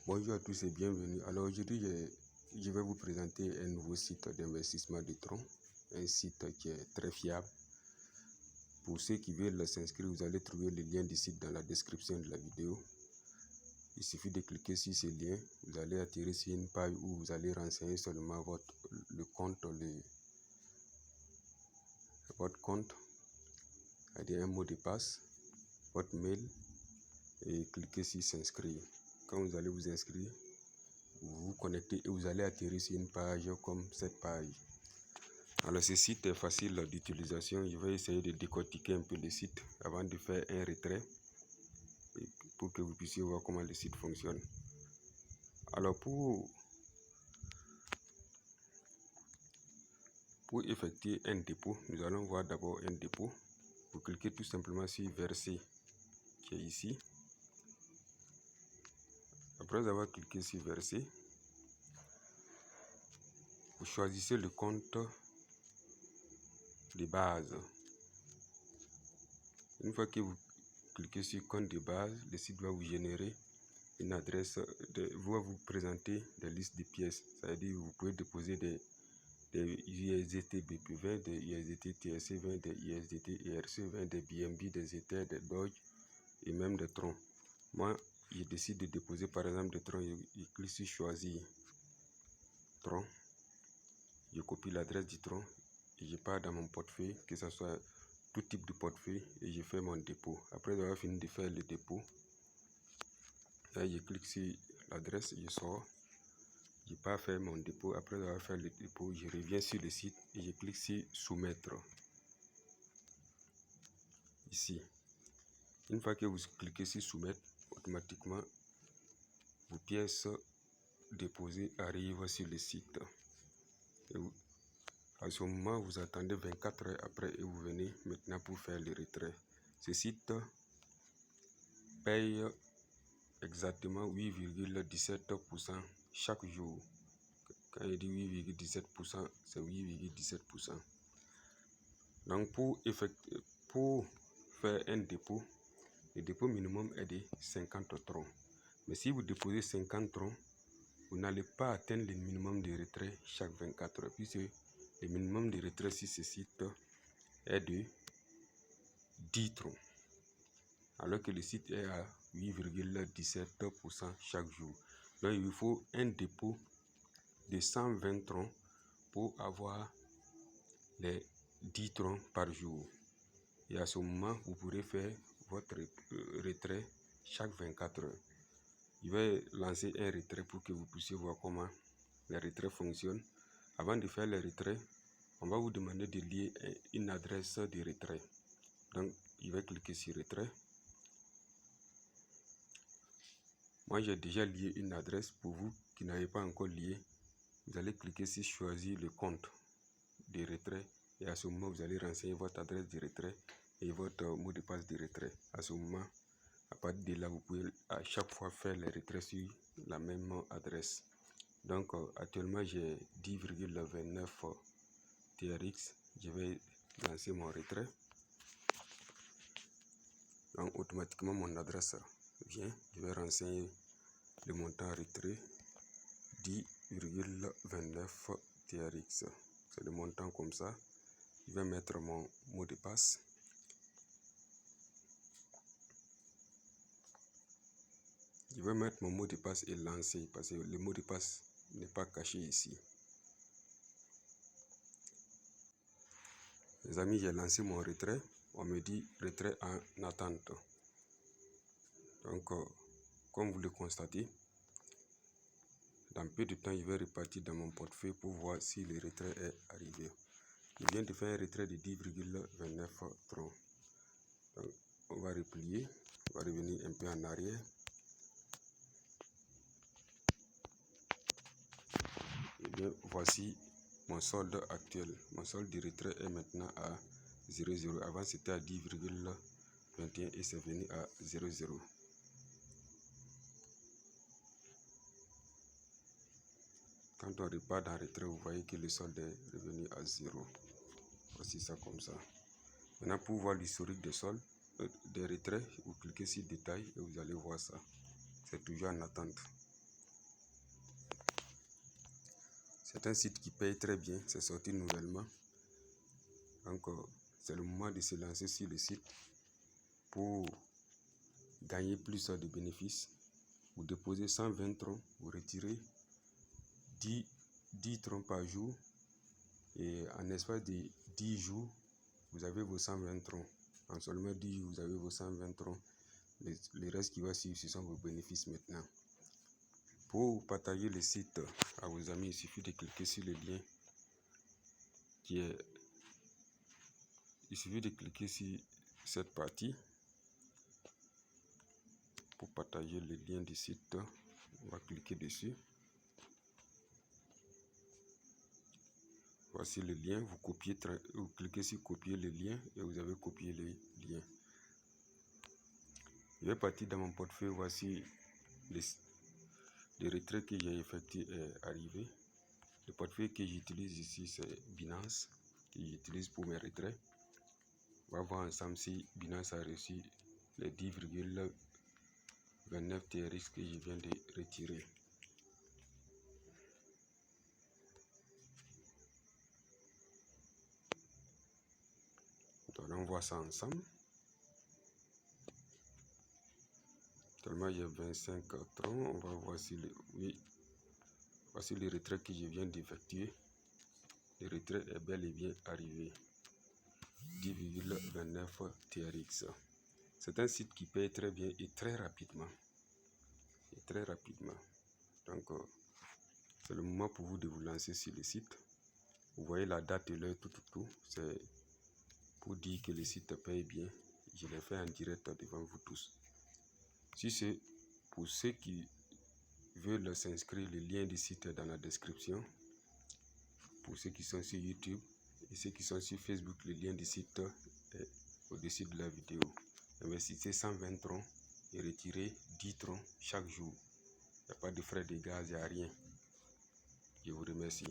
Bonjour à tous et bienvenue. Alors aujourd'hui, je vais vous présenter un nouveau site d'investissement de Tron, un site qui est très fiable. Pour ceux qui veulent s'inscrire, vous allez trouver le lien du site dans la description de la vidéo. Il suffit de cliquer sur ce lien, vous allez atterrir sur une page où vous allez renseigner seulement votre compte, c'est-à-dire un mot de passe, votre mail et cliquez sur s'inscrire. Quand vous allez vous inscrire, vous vous connectez et vous allez atterrir sur une page comme cette page. Alors ce site est facile d'utilisation. Je vais essayer de décortiquer un peu le site avant de faire un retrait pour que vous puissiez voir comment le site fonctionne. Alors pour effectuer un dépôt, nous allons voir d'abord un dépôt. Vous cliquez tout simplement sur verser qui est ici. Après avoir cliqué sur verser, vous choisissez le compte de base. Une fois que vous cliquez sur compte de base, le site va vous générer une adresse, va vous présenter des listes de pièces. C'est-à-dire vous pouvez déposer des USDT BP20, des USDT TRC20, des USDT ERC20, des BNB, des Ether, des Doge et même des Tron. Moi, je décide de déposer par exemple des Tron. Je clique sur choisir Tron. Je copie l'adresse du Tron et je pars dans mon portefeuille, que ce soit tout type de portefeuille, et je fais mon dépôt. Après avoir fini de faire le dépôt, là, je clique sur l'adresse, je sors, je pars faire mon dépôt. Après avoir fait le dépôt, je reviens sur le site et je clique sur soumettre. Ici, une fois que vous cliquez sur soumettre, automatiquement vos pièces déposées arrivent sur le site. À ce moment, vous attendez 24 heures après et vous venez maintenant pour faire le retrait. Ce site paye exactement 8,17% chaque jour. Quand je dis 8,17%, c'est 8,17%. Donc pour faire un dépôt, le dépôt minimum est de 50 troncs. Mais si vous déposez 50 troncs, vous n'allez pas atteindre le minimum de retrait chaque 24 heures, puisque le minimum de retrait sur ce site est de 10 troncs, alors que le site est à 8,17% chaque jour. Donc il vous faut un dépôt de 120 troncs pour avoir les 10 troncs par jour. Et à ce moment, vous pourrez faire votre retrait chaque 24 heures. Je vais lancer un retrait pour que vous puissiez voir comment les retraits fonctionnent. Avant de faire le retrait, on va vous demander de lier une adresse de retrait. Donc, je vais cliquer sur retrait. Moi, j'ai déjà lié une adresse. Pour vous qui n'avez pas encore lié, vous allez cliquer sur choisir le compte de retrait. Et à ce moment, vous allez renseigner votre adresse de retrait et votre mot de passe de retrait. À ce moment, à partir de là, vous pouvez à chaque fois faire les retraits sur la même adresse. Donc, actuellement, j'ai 10,29 TRX. Je vais lancer mon retrait. Donc, automatiquement, mon adresse vient. Je vais renseigner le montant retrait 10,29 TRX. C'est le montant comme ça. Je vais mettre mon mot de passe. Je vais mettre mon mot de passe et lancer parce que le mot de passe n'est pas caché ici. Les amis, j'ai lancé mon retrait. On me dit retrait en attente. Donc, comme vous le constatez, dans peu de temps, je vais repartir dans mon portefeuille pour voir si le retrait est arrivé. Je viens de faire un retrait de 10,29 troncs. Donc, on va replier, on va revenir un peu en arrière. Et bien, voici mon solde actuel. Mon solde de retrait est maintenant à 0,0. Avant, c'était à 10,21 et c'est venu à 0,0. Quand on repart dans le retrait, vous voyez que le solde est revenu à 0. Voici ça comme ça. Maintenant, pour voir l'historique des soldes, des retraits, vous cliquez sur détail et vous allez voir ça. C'est toujours en attente. C'est un site qui paye très bien, c'est sorti nouvellement. Donc, c'est le moment de se lancer sur le site pour gagner plus de bénéfices. Vous déposez 120 troncs, vous retirez 10 troncs par jour et en espace de 10 jours, vous avez vos 120 troncs. En seulement 10 jours, vous avez vos 120 troncs. Le reste qui va suivre, ce sont vos bénéfices maintenant. Pour partager le site à vos amis, il suffit de cliquer sur le lien il suffit de cliquer sur cette partie pour partager le lien du site. On va cliquer dessus. Voici le lien, vous cliquez sur copier le lien et vous avez copié le lien. Je vais partir dans mon portefeuille. Voici le retrait que j'ai effectué est arrivé. Le portefeuille que j'utilise ici, c'est Binance, que j'utilise pour mes retraits. On va voir ensemble si Binance a reçu les 10,29 TRX que je viens de retirer. Donc on voit ça ensemble. Tellement j'ai 25 troncs, on va voir si voici le retrait que je viens d'effectuer. Le retrait est bel et bien arrivé. 10,29 TRX. C'est un site qui paye très bien et très rapidement. Donc, c'est le moment pour vous de vous lancer sur le site. Vous voyez la date et l'heure, tout. C'est pour dire que le site paye bien. Je l'ai fait en direct devant vous tous. Si c'est pour ceux qui veulent s'inscrire, le lien du site est dans la description. Pour ceux qui sont sur YouTube et ceux qui sont sur Facebook, le lien du site est au-dessus de la vidéo. Investissez 120 troncs et retirez 10 troncs chaque jour. Il n'y a pas de frais de gaz, il n'y a rien. Je vous remercie.